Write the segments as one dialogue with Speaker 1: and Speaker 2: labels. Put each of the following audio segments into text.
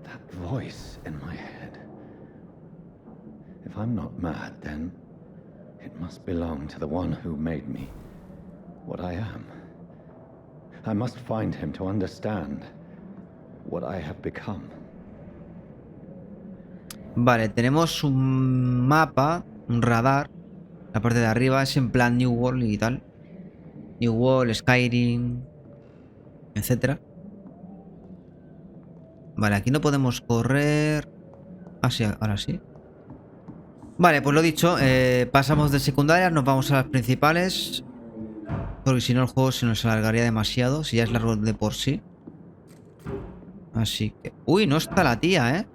Speaker 1: That voice in my head. If I'm not mad, then it must belong to the one who made me what I am. I must find him to understand what I have become.
Speaker 2: Vale, tenemos un mapa, un radar. La parte de arriba es en plan New World y tal. New World, Skyrim, etcétera. Vale, aquí no podemos correr. Ah, sí, ahora sí. Vale, pues lo dicho, pasamos de secundarias, nos vamos a las principales. Porque si no el juego se nos alargaría demasiado, si ya es largo de por sí. Así que... Uy, no está la tía, ¿eh?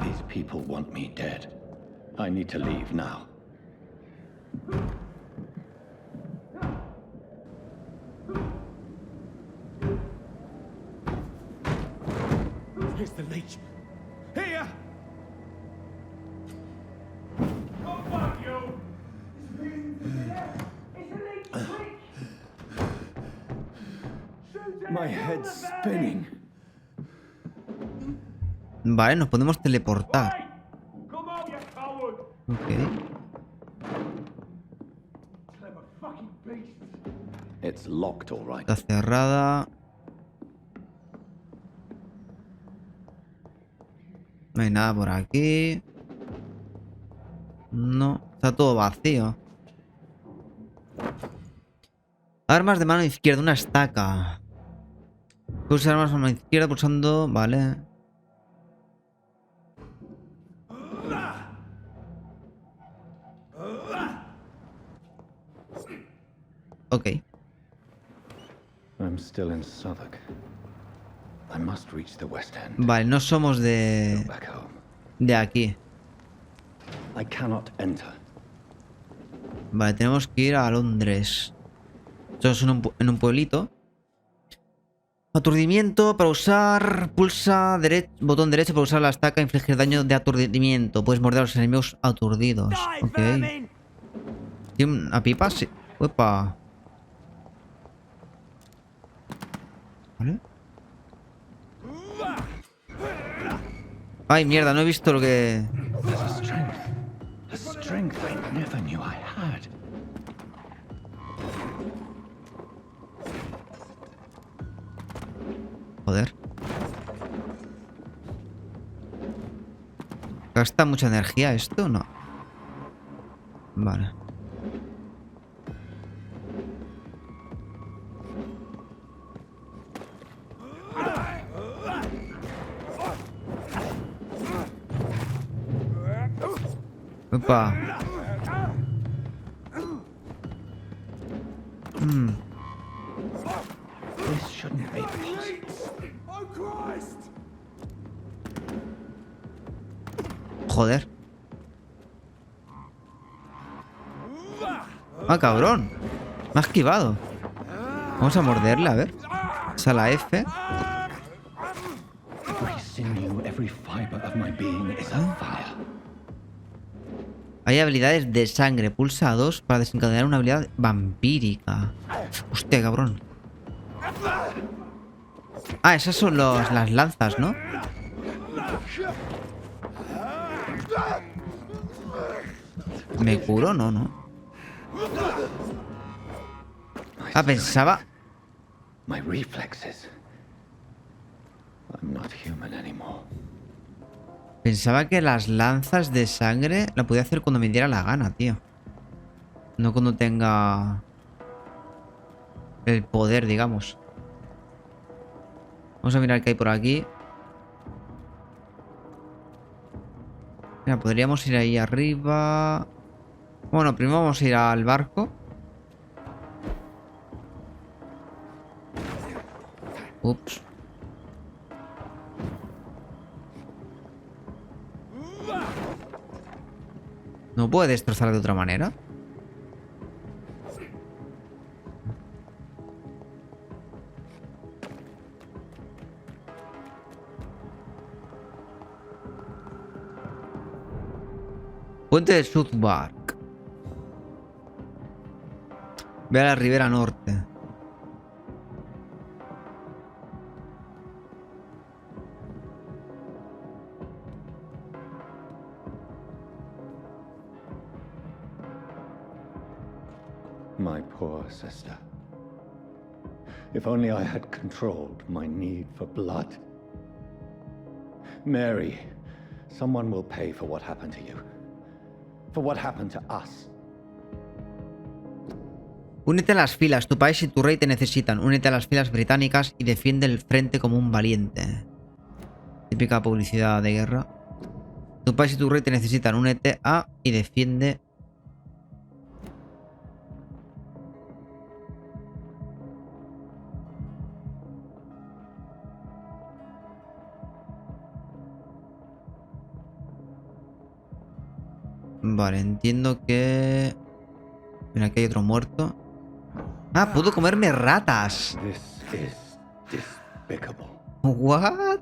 Speaker 1: These people want me dead. I need to leave now.
Speaker 3: Here's the leech. Here! Oh, fuck you!
Speaker 1: My head's spinning.
Speaker 2: Vale, nos podemos teleportar.
Speaker 3: Come on, you coward!
Speaker 2: Ok.
Speaker 3: Clever fucking beast!
Speaker 1: It's locked, all right.
Speaker 2: Está cerrada. No hay nada por aquí. No, está todo vacío. Armas de mano izquierda, una estaca. Puedes usar armas de mano izquierda pulsando... Vale. Ok.
Speaker 1: I'm still in Southwark. I must reach the West End.
Speaker 2: Vale, no somos
Speaker 1: Go
Speaker 2: de...
Speaker 1: back home.
Speaker 2: de aquí.
Speaker 1: I cannot enter.
Speaker 2: Vale, tenemos que ir a Londres. Esto es en un pueblito. Aturdimiento para usar. Pulsa botón derecho para usar la estaca. Infligir daño de aturdimiento. Puedes morder a los enemigos aturdidos. Ok. ¿Tiene una pipa? Sí. Uepa. ¿Vale? Ay, mierda, no he visto lo que...
Speaker 1: There's a strength I never knew I had.
Speaker 2: Joder. ¿Gasta mucha energía esto o no? Vale. Opa.
Speaker 1: This shouldn't be possible.
Speaker 3: Oh, Christ!
Speaker 2: Joder. Ah, cabrón. Me ha esquivado. Vamos a morderla, a ver. Esa la F.
Speaker 1: Every sinew, every fiber of my being is on fire.
Speaker 2: Hay habilidades de sangre. Pulsa 2 para desencadenar una habilidad vampírica. Hostia, cabrón. Ah, esas son las lanzas, ¿no? ¿Me curo? No, no. Ah, pensaba...
Speaker 1: My reflexes. I'm not human anymore.
Speaker 2: Pensaba que las lanzas de sangre la podía hacer cuando me diera la gana, tío. No cuando tenga... el poder, digamos. Vamos a mirar qué hay por aquí. Mira, podríamos ir ahí arriba. Bueno, primero vamos a ir al barco. Ups. ¿No puede destrozar de otra manera? Puente de Southwark. Ve a la ribera norte.
Speaker 1: My poor sister. If only I had controlled my need for blood. Mary, someone will pay for what happened to you. For what happened to us.
Speaker 2: Únete a las filas, tu país y tu rey te necesitan. Únete a las filas británicas y defiende el frente como un valiente. Típica publicidad de guerra. Tu país y tu rey te necesitan. Únete a y defiende. Vale, entiendo que... Mira, aquí hay otro muerto. Ah, puedo comerme ratas.
Speaker 1: This is despicable.
Speaker 2: What?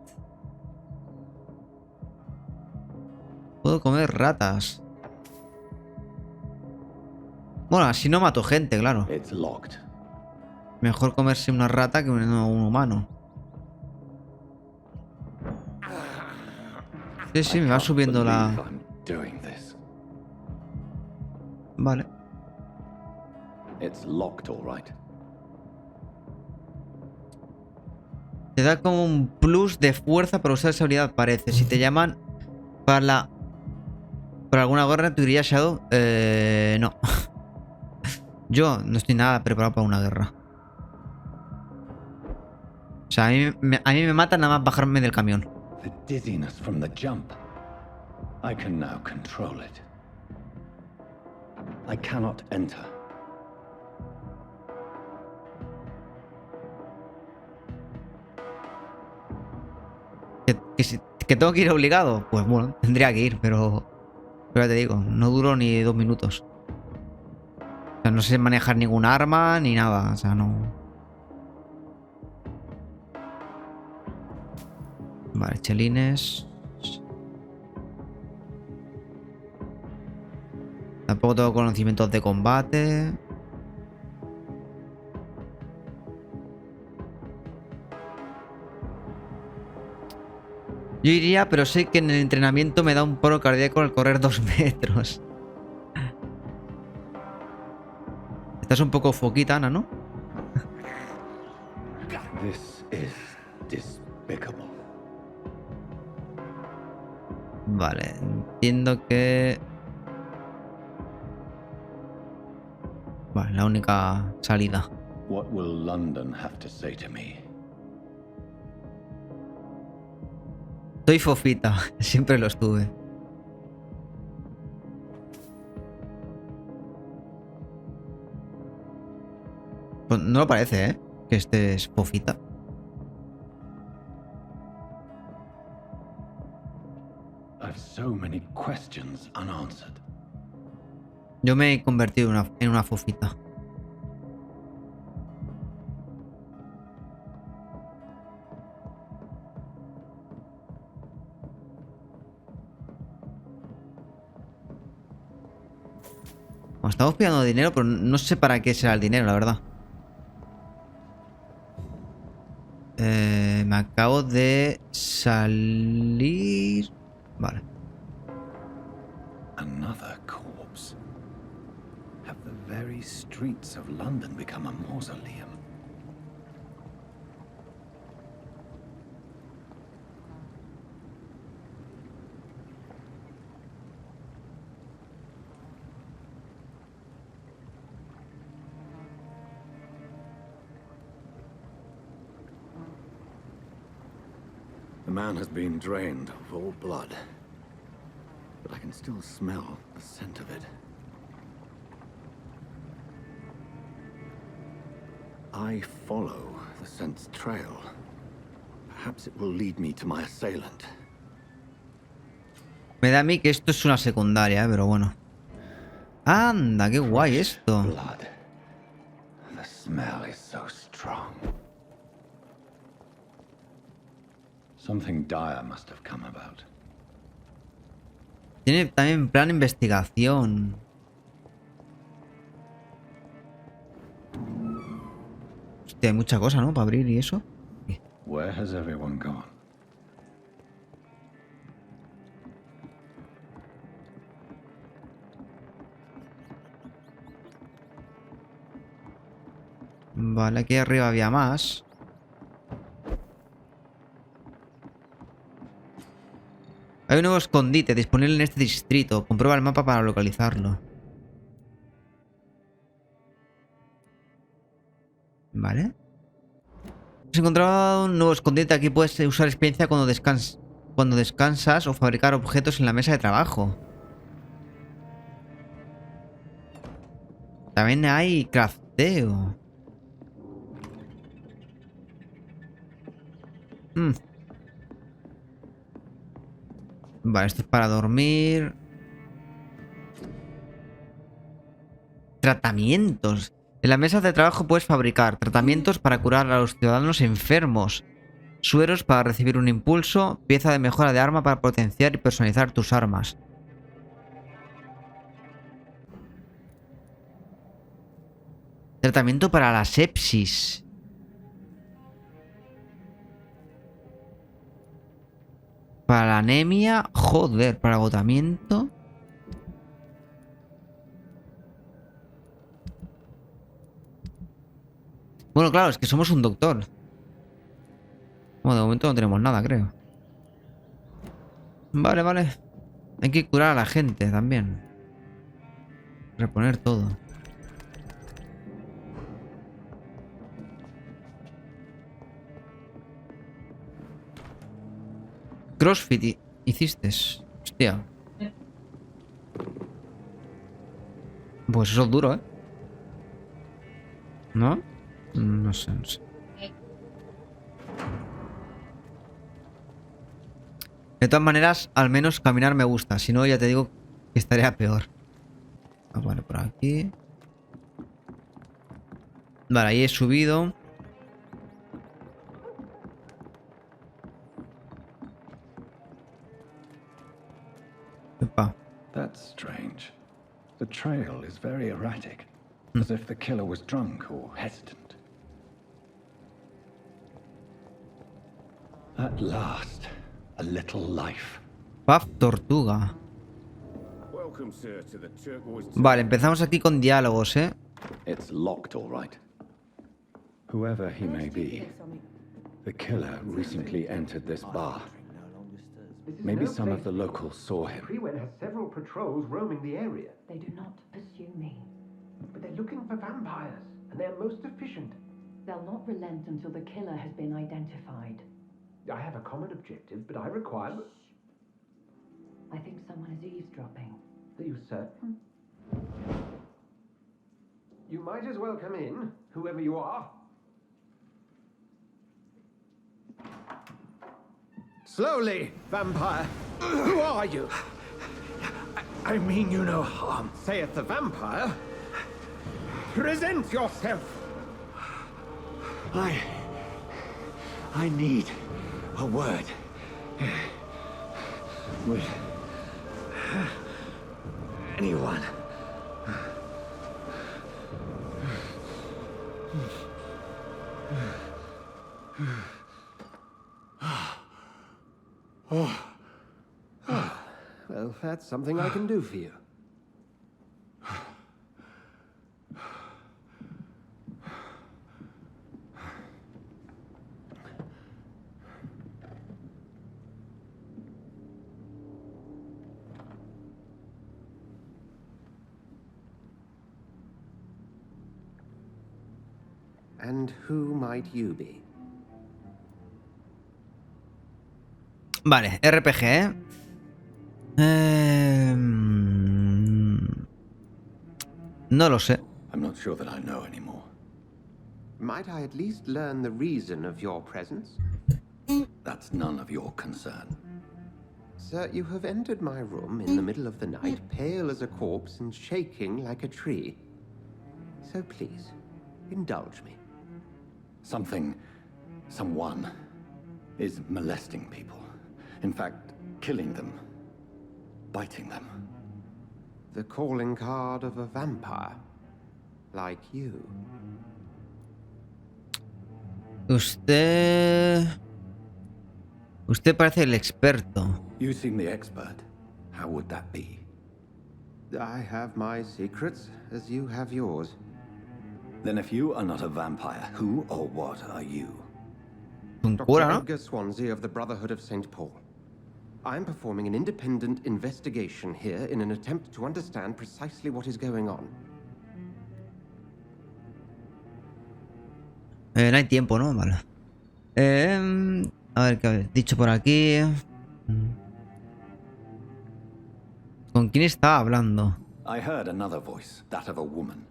Speaker 2: Puedo comer ratas. Bueno, así no mato gente, claro.
Speaker 1: It's locked.
Speaker 2: Mejor comerse una rata que un humano. Sí, sí, me va subiendo la... Vale.
Speaker 1: It's locked, all right.
Speaker 2: Te da como un plus de fuerza para usar esa habilidad, parece. Si te llaman para la... Por alguna guerra, tú dirías Shadow. No. Yo no estoy nada preparado para una guerra. O sea, a mí me mata nada más bajarme del camión.
Speaker 1: The dizziness from the jump. I can now control it. I cannot enter.
Speaker 2: ¿Que tengo que ir obligado? Pues bueno, tendría que ir, pero ya te digo, no duro ni 2 minutos. O sea, no sé manejar ningún arma ni nada, o sea, no... Vale, chelines. Tampoco tengo conocimientos de combate. Yo iría, pero sé que en el entrenamiento me da un paro cardíaco al correr 2 metros. Estás un poco foquita, Ana, ¿no?
Speaker 1: This is despicable.
Speaker 2: Vale, entiendo que... Vale, la única salida.
Speaker 1: What will London have to say to me?
Speaker 2: Estoy fofita, siempre lo estuve. Pues no lo parece, ¿eh? Que estés fofita.
Speaker 1: I've so many questions unanswered.
Speaker 2: Yo me he convertido en una fofita. Bueno, estamos pidiendo dinero, pero no sé para qué será el dinero, la verdad. Me acabo de salir... Vale.
Speaker 1: Another corpse. Have the very streets of London become a mausoleum? The man has been drained of all blood, but I can still smell the scent of it. I follow the scent's trail. Perhaps it will lead me to my assailant.
Speaker 2: Me da a mí que esto es una secundaria, pero bueno. Anda, qué guay esto.
Speaker 1: Blood. The smell is so strong. Something dire must have come about.
Speaker 2: Tiene también plan investigación. Hostia, hay mucha cosa, ¿no? Para abrir y eso.
Speaker 1: Where has everyone gone?
Speaker 2: Vale, aquí arriba había más. Hay un nuevo escondite disponible en este distrito. Comprueba el mapa para localizarlo. Vale. Has encontrado un nuevo escondite. Aquí puedes usar experiencia cuando descansas o fabricar objetos en la mesa de trabajo. También hay crafteo. Vale, esto es para dormir. Tratamientos. En la mesa de trabajo puedes fabricar tratamientos para curar a los ciudadanos enfermos, sueros para recibir un impulso, pieza de mejora de arma para potenciar y personalizar tus armas. Tratamiento para la sepsis. Para la anemia, joder, para agotamiento. Bueno, claro, es que somos un doctor. Bueno, de momento no tenemos nada, creo. Vale, vale. Hay que curar a la gente también. Reponer todo. CrossFit hiciste. Hostia. Pues eso es duro, ¿eh? ¿No? No sé, no sé. De todas maneras, al menos caminar me gusta. Si no, ya te digo que estaría peor. Ah, vale, por aquí. Vale, ahí he subido. Epa.
Speaker 1: That's strange. The trail is very erratic, as if the killer was drunk or hesitant. At last, a little life.
Speaker 2: Puff tortuga.
Speaker 3: Welcome, sir, to the turquoise.
Speaker 2: Vale, empezamos aquí con diálogos, ¿eh?
Speaker 1: It's locked, all right. Whoever he may be, the killer recently entered this bar. Maybe some of the locals saw him.
Speaker 4: Freeway has several patrols roaming the area,
Speaker 5: They do not pursue me.
Speaker 4: but they're looking for vampires, and they're most efficient.
Speaker 5: They'll not relent until the killer has been identified.
Speaker 4: I have a common objective, but I require...
Speaker 5: I think someone is eavesdropping.
Speaker 4: Are you certain? You might as well come in, whoever you are. Slowly, vampire. Who are you?
Speaker 3: I mean you no harm.
Speaker 4: Saith the vampire. Present yourself.
Speaker 1: I need a word with anyone.
Speaker 4: Well, that's something I can do for you. And who might you be?
Speaker 2: Vale, RPG, ¿eh? No lo sé.
Speaker 1: I'm not sure that I know anymore.
Speaker 4: Might I at least learn the reason of your presence?
Speaker 1: That's none of your concern.
Speaker 4: Sir, you have entered my room in the middle of the night, pale as a corpse and shaking like a tree. So please, indulge me.
Speaker 1: Someone is molesting people. In fact, killing them. Biting them.
Speaker 4: The calling card of a vampire. Like you.
Speaker 2: Usted parece el experto.
Speaker 1: You seem the expert. How would that be?
Speaker 4: I have my secrets, as you have yours.
Speaker 1: Then if you are not a vampire, who or what are you?
Speaker 2: Un
Speaker 4: Dr.
Speaker 2: cura, ¿no?
Speaker 4: Edgar Swansea of the Brotherhood of St. Paul. I'm performing an independent investigation here in an attempt to understand precisely what is going on.
Speaker 2: No hay tiempo, ¿no? Vale. A ver qué habéis dicho por aquí. ¿Con quién estaba hablando?
Speaker 1: I heard another voice, that of a woman.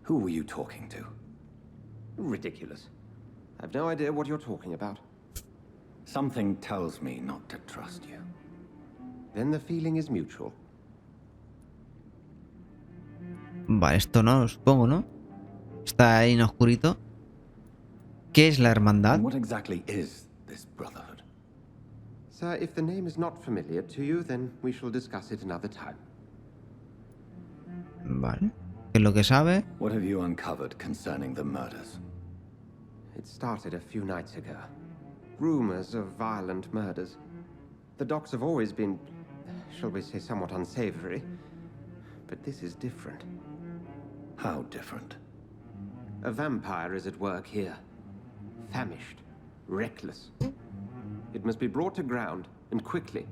Speaker 1: Who were you talking to?
Speaker 4: Ridiculous. I've no idea what you're talking about.
Speaker 1: Something tells me not to trust you.
Speaker 4: Then the feeling is mutual.
Speaker 2: Vale, esto no, supongo, ¿no? Está ahí en oscurito. ¿Qué es la hermandad?
Speaker 1: And what exactly is this brotherhood?
Speaker 4: Sir, if the name is not familiar to you, then we shall discuss it another time.
Speaker 2: Vale. ¿Qué es lo que sabe?
Speaker 1: What have you uncovered concerning the murders?
Speaker 4: It started a few nights ago. Rumors of violent murders. The docks have always been, shall we say, somewhat unsavory. But this is different.
Speaker 1: How different?
Speaker 4: A vampire is at work here. Famished. Reckless. It must be brought to ground, and quickly.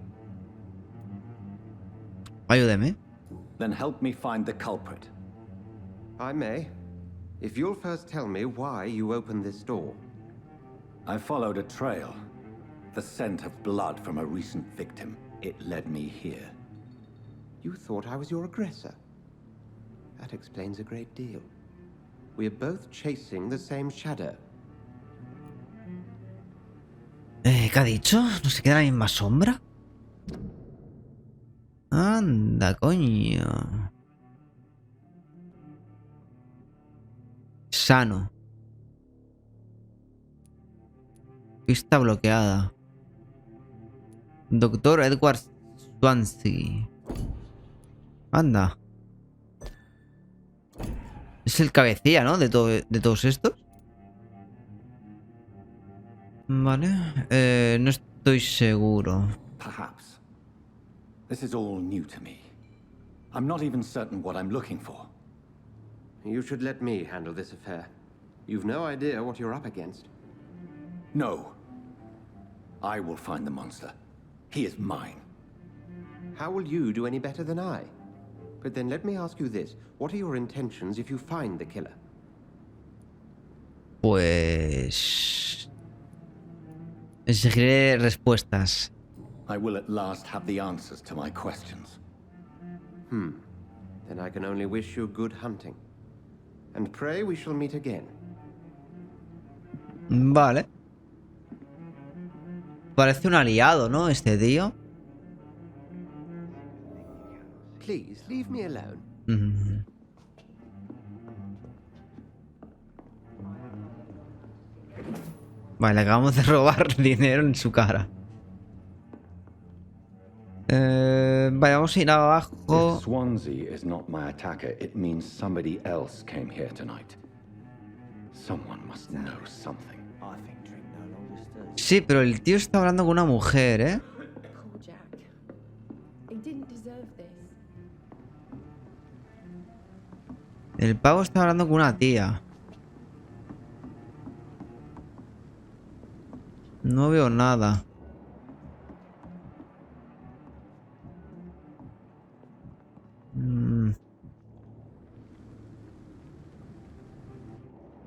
Speaker 2: Ayúdeme.
Speaker 1: Then help me find the culprit.
Speaker 4: I may. If you'll first tell me why you opened this door.
Speaker 1: I followed a trail. The scent of blood from a recent victim. It led me here.
Speaker 4: You thought I was your aggressor. That explains a great deal. We are both chasing the same shadow.
Speaker 2: ¿Qué ha dicho? ¿No se queda la misma sombra? Anda, coño. Sano. Pista bloqueada. Doctor Edward Swansea. Anda. Es el cabecilla, ¿no? De todos estos. Vale. No estoy seguro.
Speaker 1: Perhaps. This is all new to me. I'm not even certain what I'm looking for.
Speaker 4: You should let me handle this affair. You've no idea what you're up against.
Speaker 1: No. I will find the monster. He is mine.
Speaker 4: How will you do any better than I? But then let me ask you this. What are your intentions if you find the killer?
Speaker 2: Pues... exigiré respuestas.
Speaker 1: I will at last have the answers to my questions.
Speaker 4: Then I can only wish you good hunting. And pray we shall meet again.
Speaker 2: Vale. Parece un aliado, ¿no? Este tío.
Speaker 4: Please, leave me alone.
Speaker 2: Vale, acabamos de robar dinero en su cara. Vale, vamos a ir abajo.
Speaker 1: If Swansea is not my attacker, it means somebody else came here tonight. Someone must know something.
Speaker 2: Sí, pero el tío está hablando con una mujer, ¿eh?
Speaker 6: Poor Jack. He didn't deserve this.
Speaker 2: El pavo está hablando con una tía. No veo nada.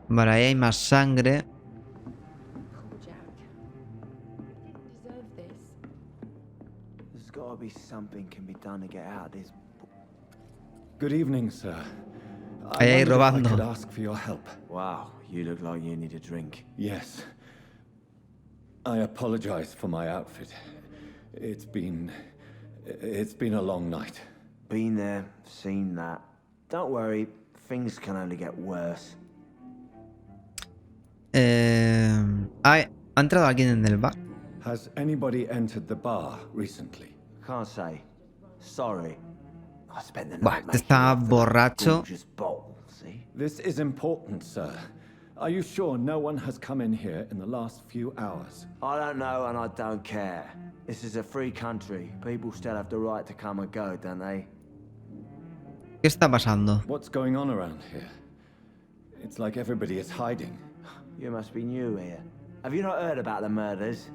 Speaker 2: Vale, ahí hay más sangre.
Speaker 6: Poor Jack. He didn't deserve this.
Speaker 7: There's got to be something can be done to get out of this.
Speaker 1: Good evening, sir.
Speaker 2: Ahí
Speaker 1: I wondered if I
Speaker 2: robando.
Speaker 1: could ask for your help.
Speaker 7: Wow, you look like you need a drink.
Speaker 1: Yes. I apologize for my outfit. It's been a long night.
Speaker 7: Been there, seen that. Don't worry, things can only get worse.
Speaker 2: ¿Ha entrado alguien en el bar?
Speaker 1: Has anybody entered the bar recently?
Speaker 7: Can't say. Sorry. I spent the
Speaker 2: Buah,
Speaker 7: night
Speaker 2: este está
Speaker 7: making love to that
Speaker 2: borracho.
Speaker 7: gorgeous bottle, see?
Speaker 1: This is important, sir. Are you sure no one has come in here in the last few hours?
Speaker 7: I don't know and I don't care. This is a free country. People still have the right to come and go, don't they?
Speaker 2: ¿Qué está pasando?
Speaker 1: What's going on around here? It's like everybody is hiding.
Speaker 7: You must be new here. Have you not heard about the murders?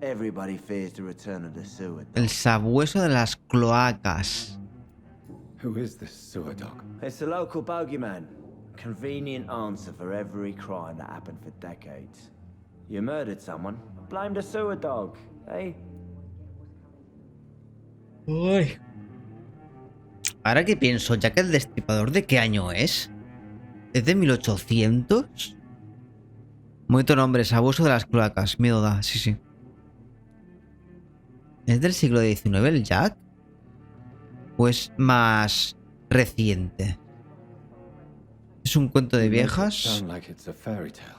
Speaker 7: Everybody fears the return of the sewer dog.
Speaker 2: El sabueso de las cloacas.
Speaker 1: Who is this sewer dog?
Speaker 7: It's the local bogeyman. Convenient answer for every crime that happened for decades. You murdered someone, blame the sewer dog, eh?
Speaker 2: Uy. Ahora que pienso, ya que el destripador ¿de qué año es? ¿Es de 1800? Bonito nombre, sabueso de las cloacas. Miedo da, sí, sí. ¿Es del siglo XIX el Jack? ¿O es más reciente? ¿Es un cuento de viejas?
Speaker 1: Sound like it's a fairy tale.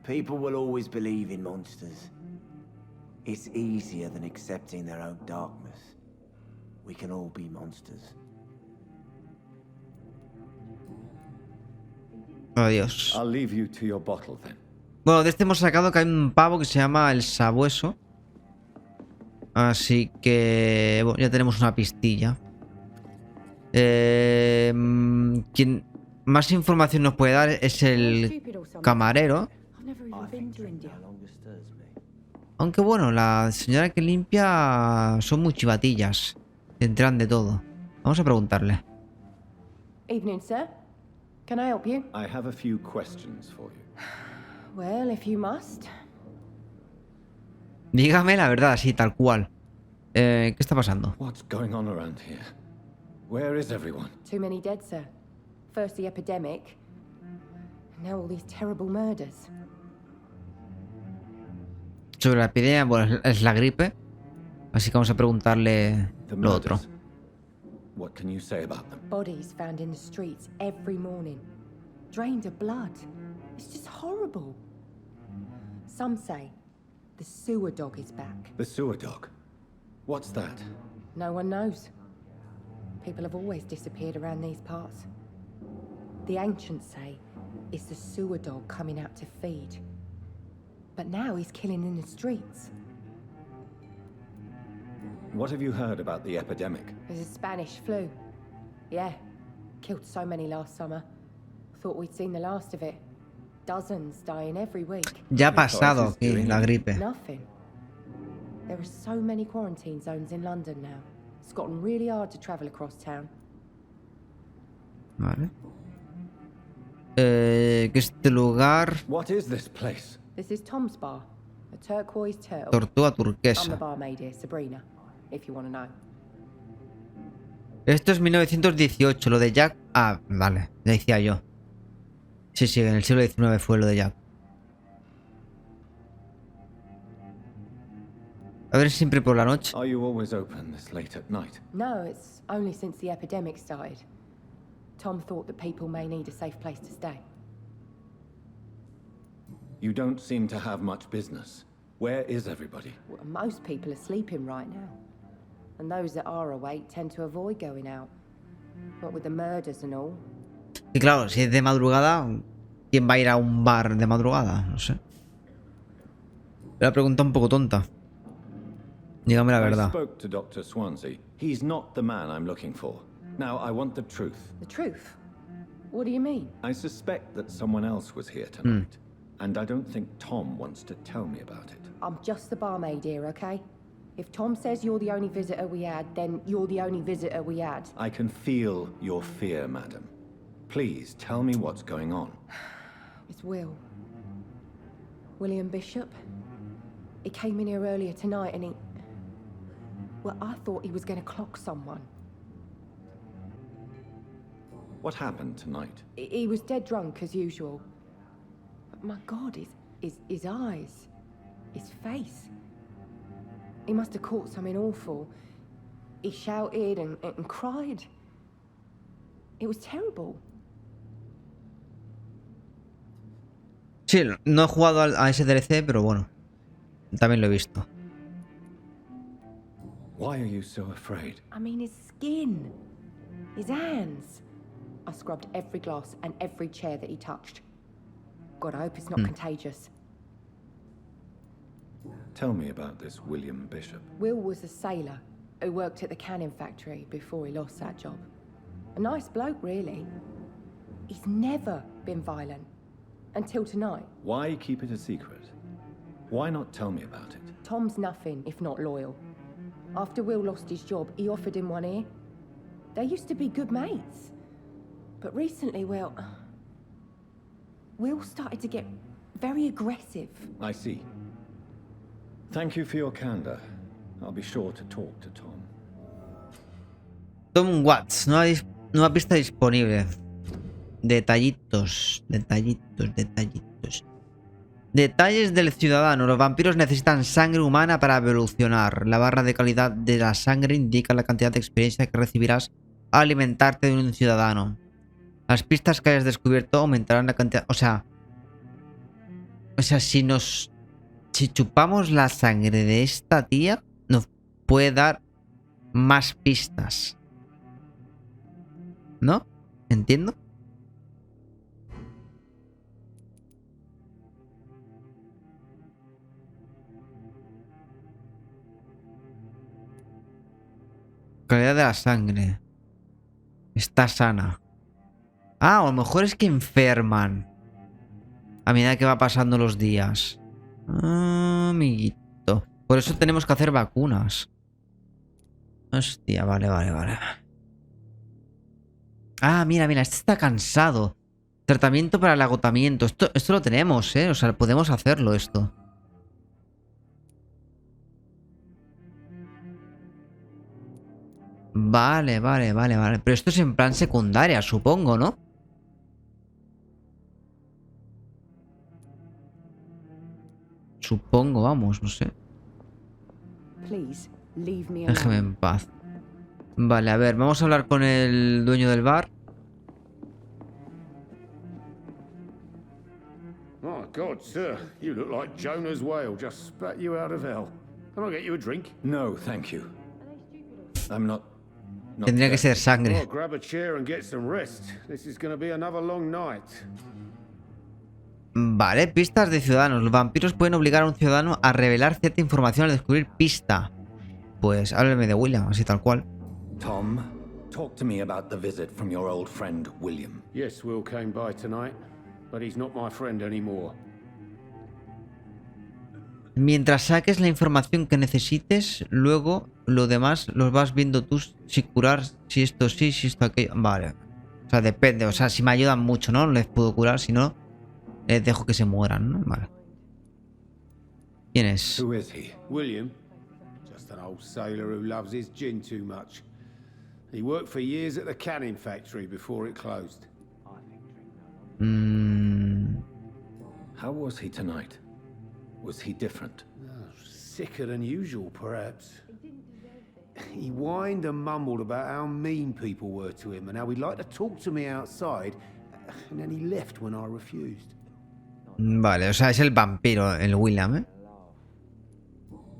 Speaker 7: People will always believe in monsters. It's easier than accepting their own darkness. We can all be monsters.
Speaker 2: Adiós.
Speaker 1: I'll leave you to your bottle then.
Speaker 2: Bueno, de este hemos sacado que hay un pavo que se llama el sabueso. Así que... bueno, ya tenemos una pistilla. Quien más información nos puede dar es el camarero. Aunque bueno, la señora que limpia son muy chivatillas. Se enteran de todo. Vamos a preguntarle.
Speaker 6: Evening, sir. Can I help you?
Speaker 1: I have a few questions for you.
Speaker 6: Well, if you must.
Speaker 2: Dígame la verdad, así, tal cual. ¿Qué está pasando?
Speaker 1: What's going on around here? Where is everyone?
Speaker 6: Too many dead, sir. First the epidemic. Now all these terrible murders.
Speaker 2: Sobre la epidemia, bueno, es la gripe. Así que vamos a preguntarle
Speaker 1: The
Speaker 2: lo otro.
Speaker 1: murders. What can you say about them?
Speaker 6: Bodies found in the streets every morning. Drained of blood. It's just horrible. Some say the sewer dog is back.
Speaker 1: The sewer dog. What's that?
Speaker 6: No one knows. People have always disappeared around these parts. The ancients say it's the sewer dog coming out to feed. But now he's killing in the streets.
Speaker 1: What have you heard about the epidemic?
Speaker 6: There's a Spanish flu. Yeah. Killed so many last summer. Thought we'd seen the last of it. Dozens dying every week.
Speaker 2: Ya ha pasado aquí la gripe.
Speaker 6: Nothing. There are so many quarantine zones in London now. It's gotten really hard to travel across town.
Speaker 2: Vale. Que este lugar...
Speaker 1: What is this place?
Speaker 6: This is Tom's bar. A turquoise turtle.
Speaker 2: Tortuga
Speaker 6: I'm the
Speaker 2: turquesa.
Speaker 6: barmaid here, Sabrina, if you want to know.
Speaker 2: Esto es 1918, lo de Jack... Ah, vale, ya decía yo. Sí, sí, en el siglo XIX fue lo de Jack. A ver, siempre por la noche.
Speaker 1: Are you always open this late at night?
Speaker 6: No, it's only since the epidemic started. Tom thought that people may need a safe place to stay.
Speaker 1: You don't seem to have much business. Where is everybody?
Speaker 6: Well, most people are sleeping right now. And those that are awake tend to avoid going out. What with the murders and all.
Speaker 2: Y claro, si es de madrugada, ¿quién va a ir a un bar de madrugada? No sé. La pregunta un poco tonta. Dígame la
Speaker 1: I
Speaker 2: verdad.
Speaker 1: spoke to Dr. Swansea. He's not the man I'm looking for. Now, I want the truth.
Speaker 6: The truth? What do you mean?
Speaker 1: I suspect that someone else was here tonight. And I don't think Tom wants to tell me about it.
Speaker 6: I'm just the barmaid here, okay? If Tom says you're the only visitor we had, then you're the only visitor we had.
Speaker 1: I can feel your fear, madam. Please, tell me what's going on.
Speaker 6: It's Will. William Bishop. He came in here earlier tonight and he... Well, I thought he was going to clock someone.
Speaker 1: What happened tonight?
Speaker 6: He was dead drunk, as usual. But my God, his eyes. His face. He must have caught something awful. He shouted and cried. It was terrible.
Speaker 2: Sí, no he jugado a ese DLC, pero bueno. También lo he visto.
Speaker 1: Why are you so afraid?
Speaker 6: I mean, his skin. His hands. I scrubbed every glass and every chair that he touched. God, I hope it's not contagious.
Speaker 1: Tell me about this William Bishop.
Speaker 6: Will was a sailor who worked at the canning factory before he lost that job. A nice bloke, really. He's never been violent. Until tonight.
Speaker 1: Why keep it a secret? Why not tell me about it?
Speaker 6: Tom's nothing if not loyal. After Will lost his job, he offered him one ear. They used to be good mates. But recently, well, Will started to get very aggressive.
Speaker 1: I see. Thank you for your candor. I'll be sure to talk to Tom.
Speaker 2: Tom Watts, nueva pista disponible. Detallitos. Detalles del ciudadano. Los vampiros necesitan sangre humana para evolucionar. La barra de calidad de la sangre indica la cantidad de experiencia que recibirás al alimentarte de un ciudadano. Las pistas que hayas descubierto aumentarán la cantidad... O sea, si chupamos la sangre de esta tía, nos puede dar más pistas. ¿No? ¿Entiendo? Calidad de la sangre. Está sana. Ah, a lo mejor es que enferman a medida que va pasando los días. Ah, amiguito. Por eso tenemos que hacer vacunas. Hostia, vale. Ah, mira, este está cansado. Tratamiento para el agotamiento. Esto lo tenemos, ¿eh? O sea, podemos hacerlo esto. Vale. Pero esto es en plan secundaria, supongo, ¿no? Supongo, vamos, no sé. Déjeme en paz. Vale, a ver, vamos a hablar con el dueño del bar.
Speaker 3: My God, sir, you look like Jonah's whale just spat you out of hell. Can I get you a drink?
Speaker 1: No, thank you. I'm not
Speaker 2: Tendría que ser sangre.
Speaker 3: Oh, grab a chair and get some rest. This is going to be another long night.
Speaker 2: Vale, pistas de ciudadanos. Los vampiros pueden obligar a un ciudadano a revelar cierta información al descubrir pista. Pues hábleme de William, así tal cual.
Speaker 1: Tom, talk to me about the visit from your old friend William.
Speaker 3: Yes, Will came by tonight, but he's not my friend anymore.
Speaker 2: Mientras saques la información que necesites, luego lo demás los vas viendo tú, si curar, si esto sí, si esto aquello. Vale. O sea, depende. O sea, si me ayudan mucho, ¿no? Les puedo curar, si no, les dejo que se mueran, ¿no? Vale. ¿Quién es?
Speaker 1: Who is he?
Speaker 3: William, just an old sailor who loves his gin too much. He worked for years at the canning factory before it closed.
Speaker 1: How was he tonight? Was he different?
Speaker 3: Sicker than usual, perhaps. He whined and mumbled about how mean people were to him and how he'd like to talk to me outside, and then he left when I refused.
Speaker 2: Vale, o sea, es el vampiro, el William, ¿eh?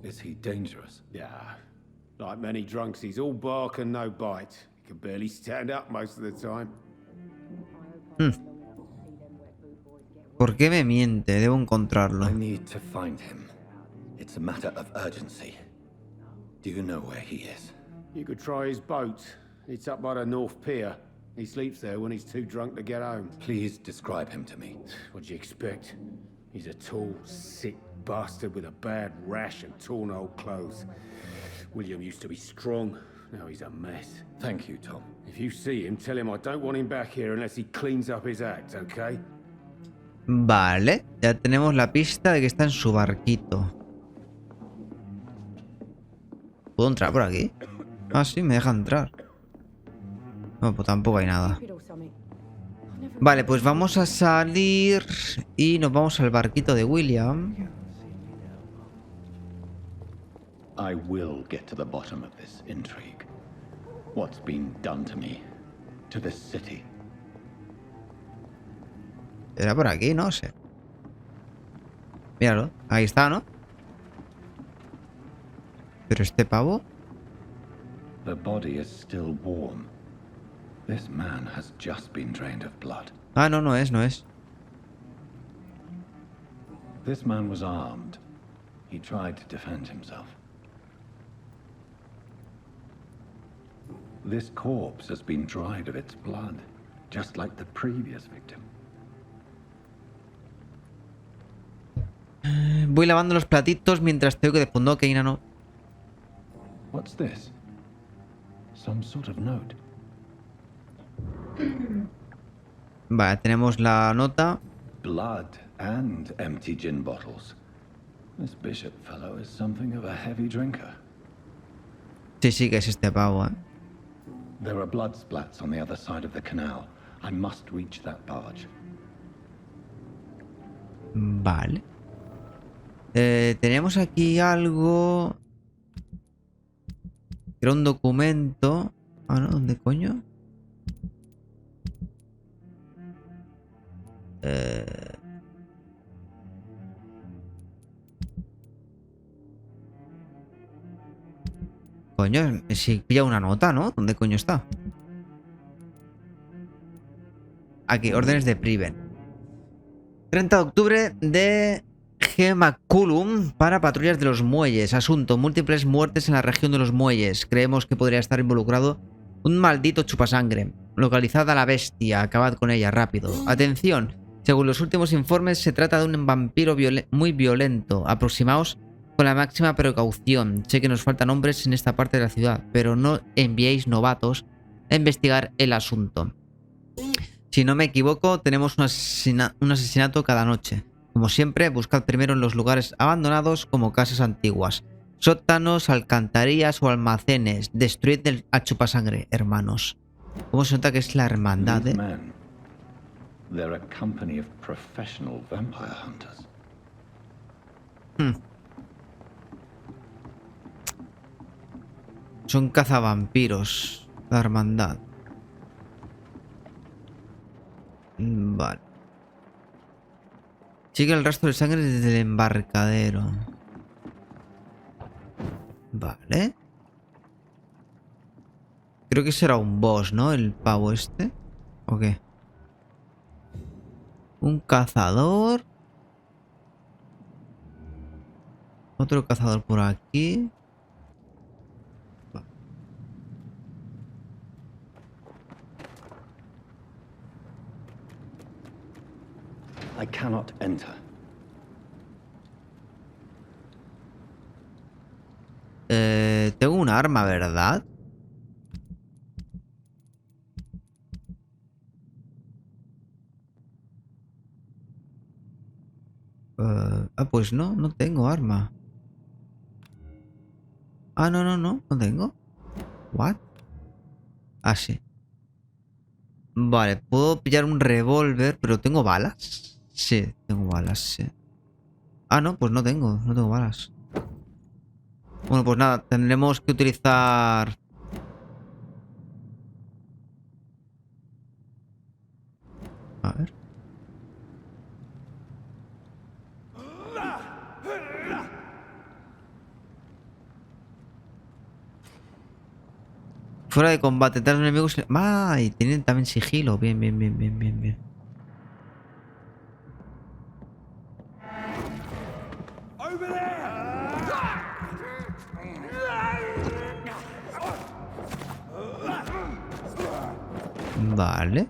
Speaker 1: Is he dangerous?
Speaker 3: Yeah, like many drunks, he's all bark and no bite. He can barely stand up most of the time.
Speaker 2: ¿Por qué me miente? Debo encontrarlo.
Speaker 1: I need to find him. It's a matter of urgency. Do you know where he is?
Speaker 3: You could try his boat. It's up by the North Pier. He sleeps there when he's too drunk to get home.
Speaker 1: Please describe him to me.
Speaker 3: What'd you expect? He's a tall, sick bastard with a bad rash and torn old clothes. William used to be strong. Now he's a mess.
Speaker 1: Thank you, Tom.
Speaker 3: If you see him, tell him I don't want him back here unless he cleans up his act, okay?
Speaker 2: Vale, ya tenemos la pista de que está en su barquito. ¿Puedo entrar por aquí? Ah, sí, me deja entrar. No, pues tampoco hay nada. Vale, pues vamos a salir y nos vamos al barquito de William.
Speaker 1: I will get to the bottom of this intrigue. What's been done to me, to this city.
Speaker 2: Era por aquí, no sé. Míralo, ahí está, ¿no? Pero este pavo.
Speaker 1: The body is still warm. This man has just been drained of blood.
Speaker 2: Ah, no, no es.
Speaker 1: This man was armed. He tried to defend himself. This corpse has been dried of its blood, just like the previous victim.
Speaker 2: Voy lavando los platitos mientras tengo que de fondo que no.
Speaker 1: What's this? Some sort of note.
Speaker 2: Vale, tenemos la nota.
Speaker 1: Blood and empty gin bottles. This bishop fellow is something of a heavy drinker.
Speaker 2: Sí, que es este pavo,
Speaker 1: There are blood splats on the other side of the canal. I must reach that barge.
Speaker 2: Vale. Tenemos aquí algo. Era un documento. Ah, ¿no? ¿Dónde coño? Coño, si pilla una nota, ¿no? ¿Dónde coño está? Aquí, órdenes de Priven. 30 de octubre de ᴅɪᴜᴇᴏ para patrullas de los muelles. Asunto: múltiples muertes en la región de los muelles. Creemos que podría estar involucrado un maldito chupasangre. Localizad a la bestia. Acabad con ella rápido. Atención. Según los últimos informes, se trata de un vampiro muy violento. Aproximaos con la máxima precaución. Sé que nos faltan hombres en esta parte de la ciudad, pero no enviéis novatos a investigar el asunto. Si no me equivoco, tenemos un asesinato cada noche. Como siempre, buscad primero en los lugares abandonados como casas antiguas, sótanos, alcantarillas o almacenes. Destruid al chupasangre, hermanos. ¿Cómo se nota que es la hermandad,
Speaker 1: They're a company of professional vampire hunters.
Speaker 2: Son cazavampiros, la hermandad. Vale. Sigue el rastro de sangre desde el embarcadero. Vale. Creo que será un boss, ¿no? El pavo este. ¿O qué? Un cazador. Otro cazador por aquí.
Speaker 1: I cannot enter.
Speaker 2: Tengo un arma, ¿verdad? Pues no tengo arma. No tengo. ¿What? Ah, sí. Vale, puedo pillar un revólver, pero ¿tengo balas? Sí, tengo balas, sí. No, pues no tengo balas. Bueno, pues nada, tendremos que utilizar... A ver. Fuera de combate, tal enemigos... Y tienen también sigilo. Bien. Vale.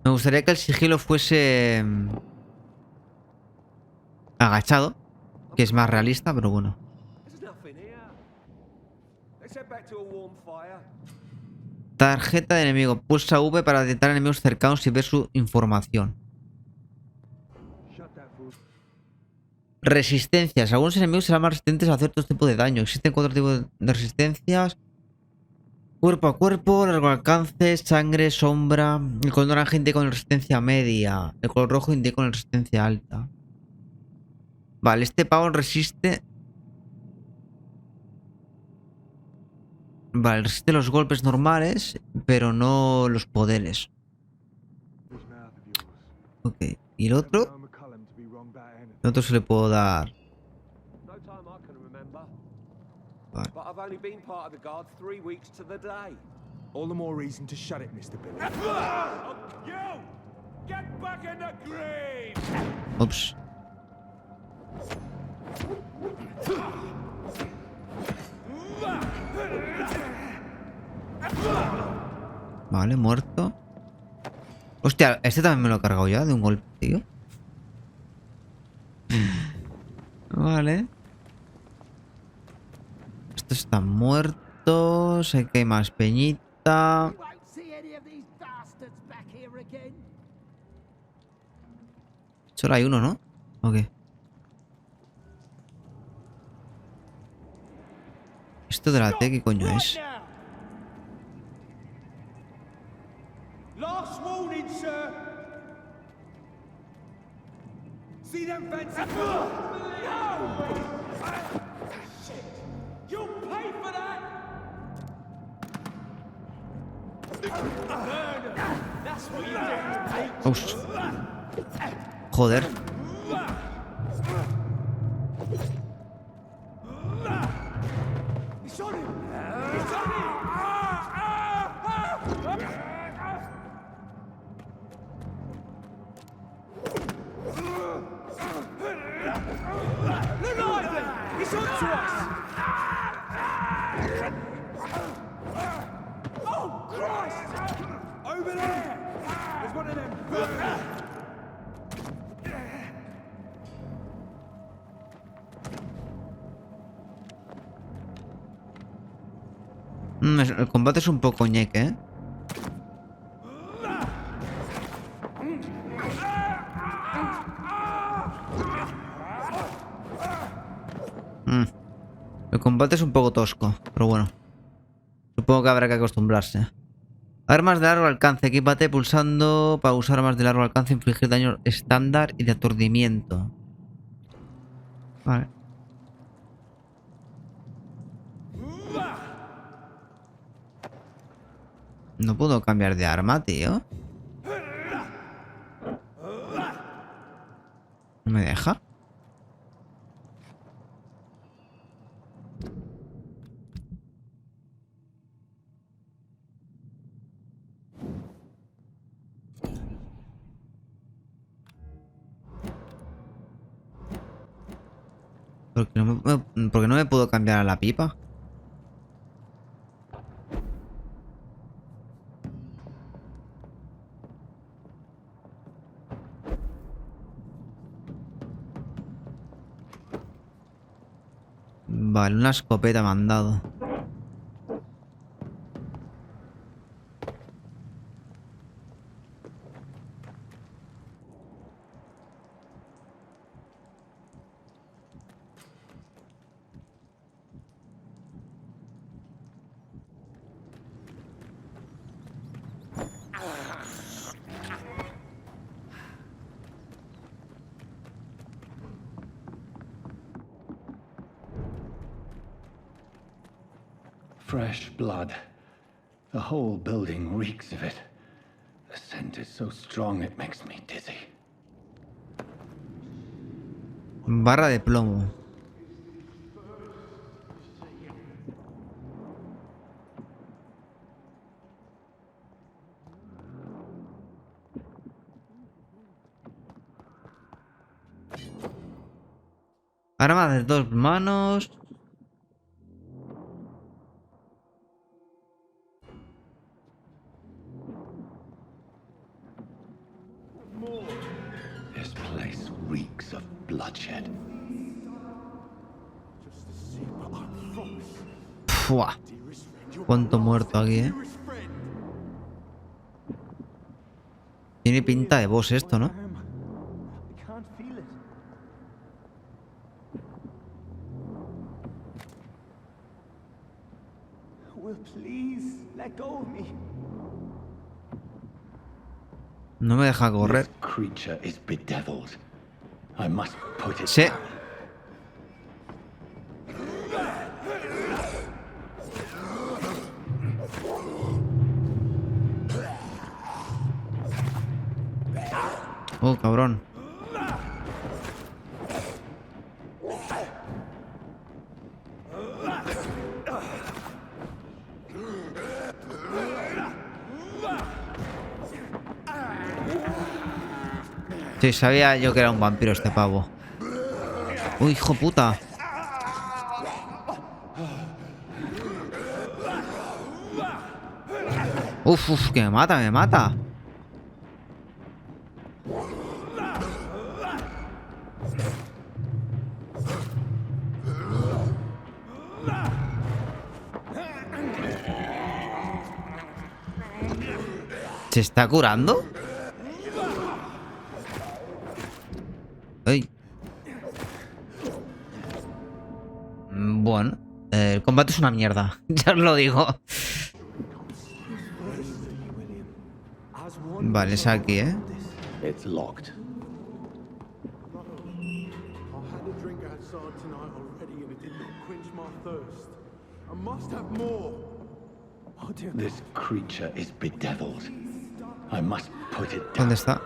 Speaker 2: Me gustaría que el sigilo fuese... agachado. Que es más realista, pero bueno. Tarjeta de enemigo. Pulsa V para detectar enemigos cercanos y ver su información. Resistencias. Algunos enemigos serán más resistentes a ciertos tipos de daño. Existen 4 tipos de resistencias. Cuerpo a cuerpo, largo alcance, sangre, sombra. El color naranja indica con resistencia media. El color rojo indica con resistencia alta. Vale, este pavo resiste... Vale, resiste los golpes normales, pero no los poderes. Ok, ¿y el otro? El otro se le puedo dar... Vale.
Speaker 8: But I've only been part of the guard 3 weeks to the day. All the more reason to shut it, Mr. Billy.
Speaker 2: Ups. Vale, muerto. Hostia, este también me lo he cargado ya de un golpe, tío. Vale. Estos están muertos. Sé que hay más peñita. Solo hay uno, ¿no? Ok. ¿Esto de la T qué coño es?
Speaker 8: Last warning, sir. See them fences? No! Shit! You'll pay for that! Murder! That's what you get, mate.
Speaker 2: Ups. Joder.
Speaker 8: It's on him! It's on him! He's on to us! Oh, Christ! Over there! There's one of them.
Speaker 2: El combate es un poco ñeque, ¿eh? El combate es un poco tosco, pero bueno. Supongo que habrá que acostumbrarse. Armas de largo alcance. Equípate pulsando para usar armas de largo alcance, infligir daño estándar y de aturdimiento. Vale. No puedo cambiar de arma, tío. ¿No me deja? ¿Por qué no me puedo cambiar a la pipa? Vale, una escopeta me han dado.
Speaker 1: Fresh blood. The whole building reeks of it. The scent is so strong it makes me dizzy.
Speaker 2: Barra de plomo. Arma de 2 manos.
Speaker 1: This place reeks of bloodshed.
Speaker 2: Fua. Cuánto muerto aquí, ¿eh? Tiene pinta de boss esto, ¿no? No me deja correr.
Speaker 1: This creature is bedeviled. I must put it
Speaker 2: Sí.
Speaker 1: down.
Speaker 2: Oh, cabrón. Sí, sabía yo que era un vampiro este pavo. ¡Uy, hijo puta! Uf, que me mata, me mata. ¿Se está curando? ¡Ay! Bueno, el combate es una mierda. Ya os lo digo. Vale, es aquí, ¿eh?
Speaker 1: It's locked.
Speaker 8: I had a drink outside tonight already and it did not quench my thirst. I must have more. Oh dear.
Speaker 1: This creature is bedeviled. I must put it down.
Speaker 2: ¿Dónde está?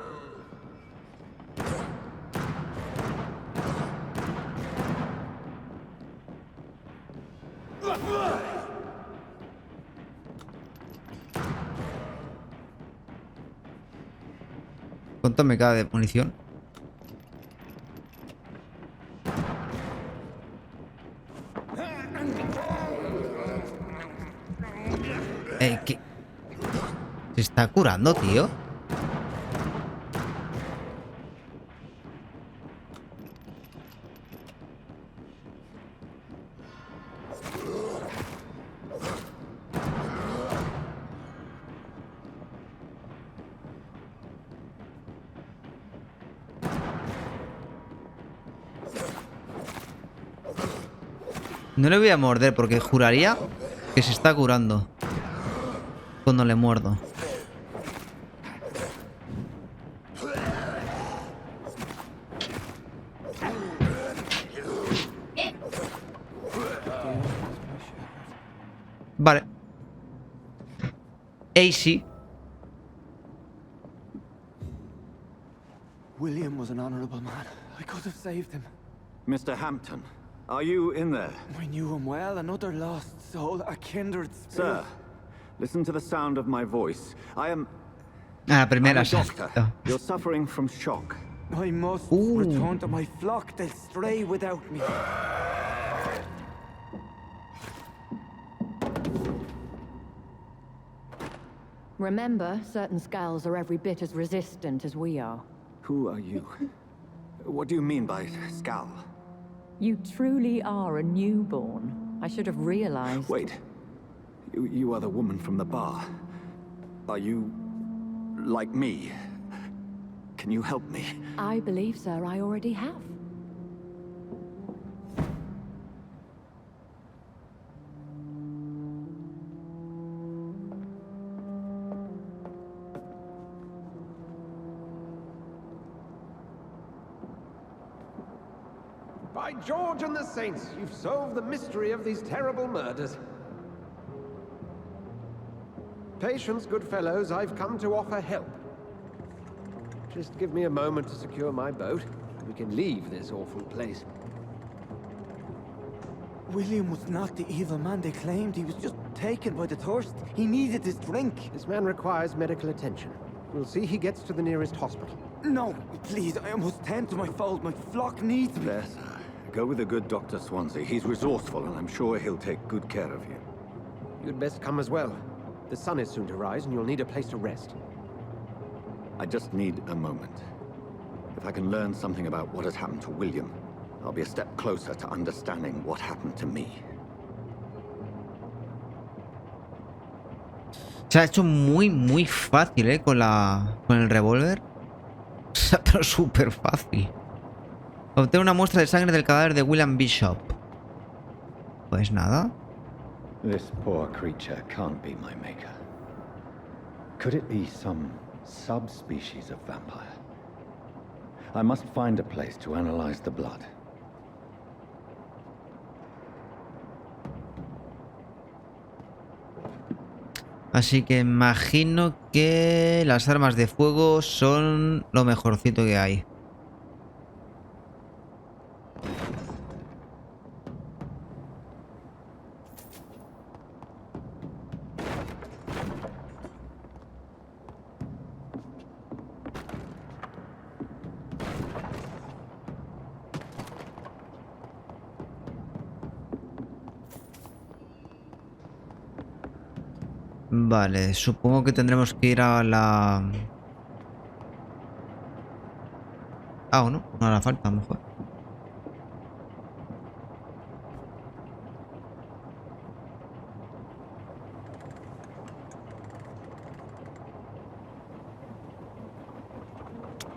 Speaker 2: ¿Cuánto me queda de munición? ¿Qué? ¿Se está curando, tío? No le voy a morder porque juraría que se está curando cuando le muerdo. Vale. AC.
Speaker 7: William was an honorable man. I could have saved him.
Speaker 1: Mr. Hampton, are you in there?
Speaker 7: I knew him well, another lost soul, a kindred spirit.
Speaker 1: Sir, listen to the sound of my voice. I am
Speaker 2: Ah, primera.
Speaker 1: a doctor. You're suffering from shock.
Speaker 7: I must return to my flock. They'll stray without me.
Speaker 5: Remember, certain skulls are every bit as resistant as we are.
Speaker 1: Who are you? What do you mean by skull?
Speaker 5: You truly are a newborn. I should have realized.
Speaker 1: Wait. You are the woman from the bar. Are you like me? Can you help me?
Speaker 5: I believe, sir, I already have.
Speaker 4: By George and the Saints, you've solved the mystery of these terrible murders. Patience, good fellows, I've come to offer help. Just give me a moment to secure my boat, and we can leave this awful place.
Speaker 7: William was not the evil man they claimed. He was just taken by the thirst. He needed his drink.
Speaker 4: This man requires medical attention. We'll see he gets to the nearest hospital.
Speaker 7: No, please, I must tend to my fold. My flock needs me.
Speaker 1: There, sir. Go with the good Dr. Swansea. He's resourceful, and I'm sure he'll take good care of you.
Speaker 4: You'd best come as well. The sun is soon to rise, and you'll need a place to rest.
Speaker 1: I just need a moment. If I can learn something about what has happened to William, I'll be a step closer to understanding what happened to me.
Speaker 2: Se ha hecho muy fácil, con el revólver. O sea, pero súper fácil. Obtener una muestra de sangre del cadáver de William Bishop. Pues nada.
Speaker 1: This poor creature can't be my maker. Could it be some subspecies of vampire? I must find a place to analyze the blood.
Speaker 2: Así que imagino que las armas de fuego son lo mejorcito que hay. Vale, supongo que tendremos que ir a la... Ah, ¿o no? No hará falta, a lo mejor.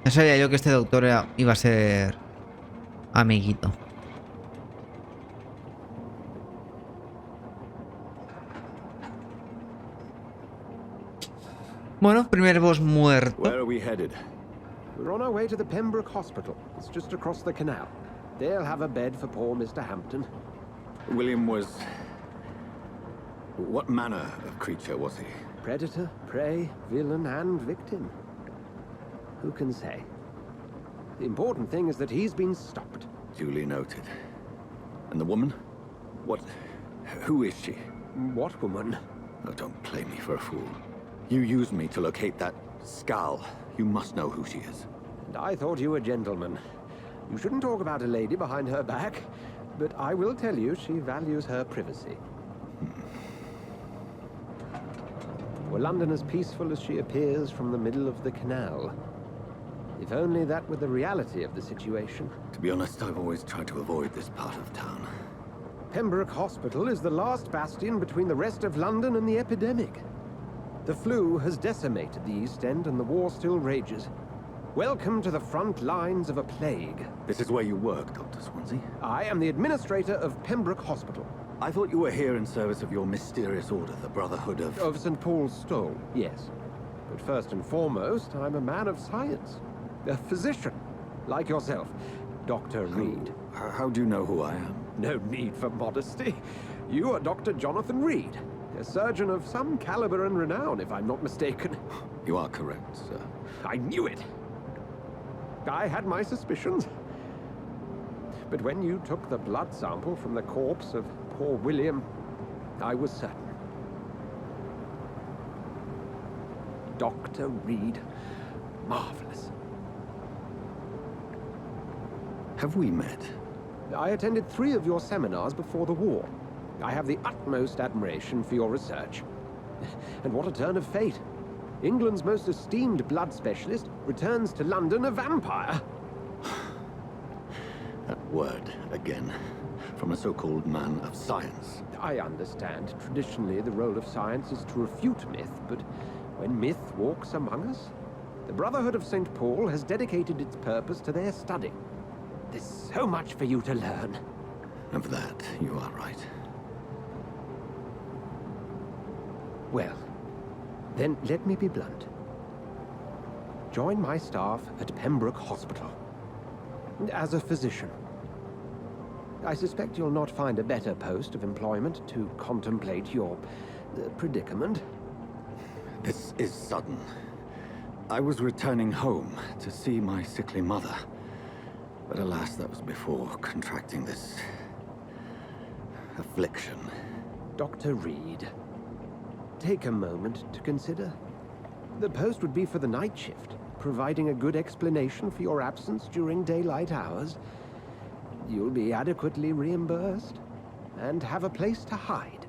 Speaker 2: Ya sabía yo que este doctor iba a ser amiguito. Bueno, primer boss muerto.
Speaker 1: Where are we headed?
Speaker 4: We're on our way to the Pembroke Hospital. It's just across the canal. They'll have a bed for poor Mr. Hampton.
Speaker 1: William was... What manner of creature was he?
Speaker 4: Predator, prey, villain, and victim. Who can say? The important thing is that he's been stopped.
Speaker 1: Duly noted. And the woman? What... Who is she?
Speaker 4: What woman?
Speaker 1: Oh, don't play me for a fool. You used me to locate that skull. You must know who she is.
Speaker 4: And I thought you a gentleman. You shouldn't talk about a lady behind her back, but I will tell you she values her privacy. Were London as peaceful as she appears from the middle of the canal? If only that were the reality of the situation.
Speaker 1: To be honest, I've always tried to avoid this part of town.
Speaker 4: Pembroke Hospital is the last bastion between the rest of London and the epidemic. The flu has decimated the East End and the war still rages. Welcome to the front lines of a plague.
Speaker 1: This is where you work, Dr. Swansea?
Speaker 4: I am the administrator of Pembroke Hospital.
Speaker 1: I thought you were here in service of your mysterious order, the Brotherhood of...
Speaker 4: Of St. Paul's Stole, yes. But first and foremost, I'm a man of science. A physician, like yourself, Dr. Reed.
Speaker 1: How do you know who I am?
Speaker 4: No need for modesty. You are Dr. Jonathan Reed, a surgeon of some caliber and renown, if I'm not mistaken.
Speaker 1: You are correct, sir.
Speaker 4: I knew it. I had my suspicions. But when you took the blood sample from the corpse of poor William, I was certain. Dr. Reed. Marvelous.
Speaker 1: Have we met?
Speaker 4: I attended 3 of your seminars before the war. I have the utmost admiration for your research. And what a turn of fate. England's most esteemed blood specialist returns to London a vampire.
Speaker 1: That word, again. From a so-called man of science.
Speaker 4: I understand. Traditionally, the role of science is to refute myth, but when myth walks among us, the Brotherhood of St. Paul has dedicated its purpose to their study. There's so much for you to learn.
Speaker 1: Of that, you are right.
Speaker 4: Well, then let me be blunt. Join my staff at Pembroke Hospital. As a physician. I suspect you'll not find a better post of employment to contemplate your predicament.
Speaker 1: This is sudden. I was returning home to see my sickly mother. But alas, that was before contracting this... affliction.
Speaker 4: Dr. Reed, take a moment to consider. The post would be for the night shift, providing a good explanation for your absence during daylight hours. You'll be adequately reimbursed, and have a place to hide.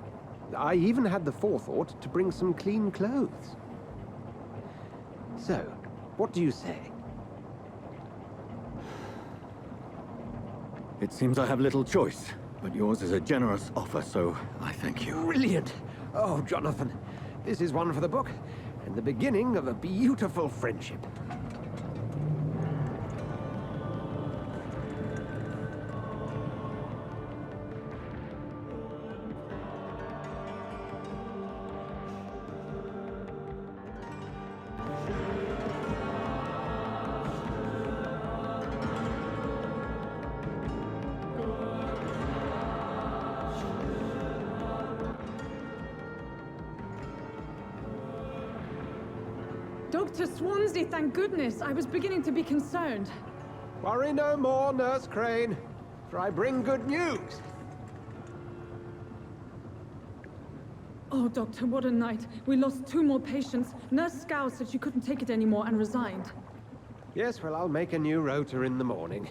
Speaker 4: I even had the forethought to bring some clean clothes. So, what do you say?
Speaker 1: It seems I have little choice, but yours is a generous offer, so I thank you.
Speaker 4: Brilliant! Oh, Jonathan, this is one for the book, and the beginning of a beautiful friendship.
Speaker 9: Dr. Swansea, thank goodness. I was beginning to be concerned.
Speaker 4: Worry no more, Nurse Crane, for I bring good news.
Speaker 9: Oh, Doctor, what a night. We lost 2 more patients. Nurse Scow said she couldn't take it anymore and resigned.
Speaker 4: Yes, well, I'll make a new rota in the morning.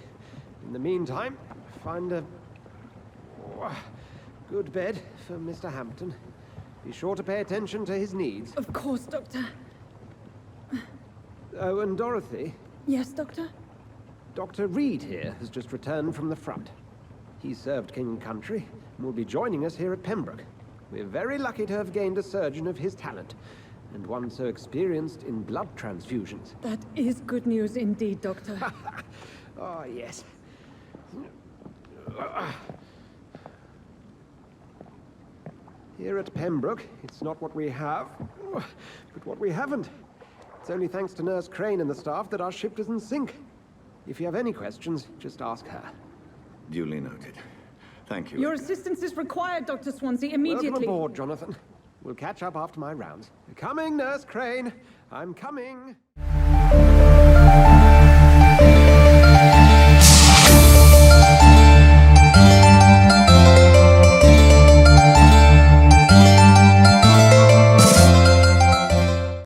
Speaker 4: In the meantime, find a good bed for Mr. Hampton. Be sure to pay attention to his needs.
Speaker 9: Of course, Doctor.
Speaker 4: Oh, and Dorothy,
Speaker 9: Yes, Doctor?
Speaker 4: Dr. Reed here has just returned from the front. He served King and Country and will be joining us here at Pembroke. We're very lucky to have gained a surgeon of his talent, and one so experienced in blood transfusions.
Speaker 9: That is good news indeed, Doctor.
Speaker 4: Oh, yes. Here at Pembroke, it's not what we have, but what we haven't. It's only thanks to Nurse Crane and the staff that our ship doesn't sink. If you have any questions, just ask her.
Speaker 1: Duly noted. Thank you.
Speaker 9: Your assistance is required, Dr. Swansea, immediately.
Speaker 4: Welcome aboard, Jonathan. We'll catch up after my rounds. Coming, Nurse Crane. I'm coming.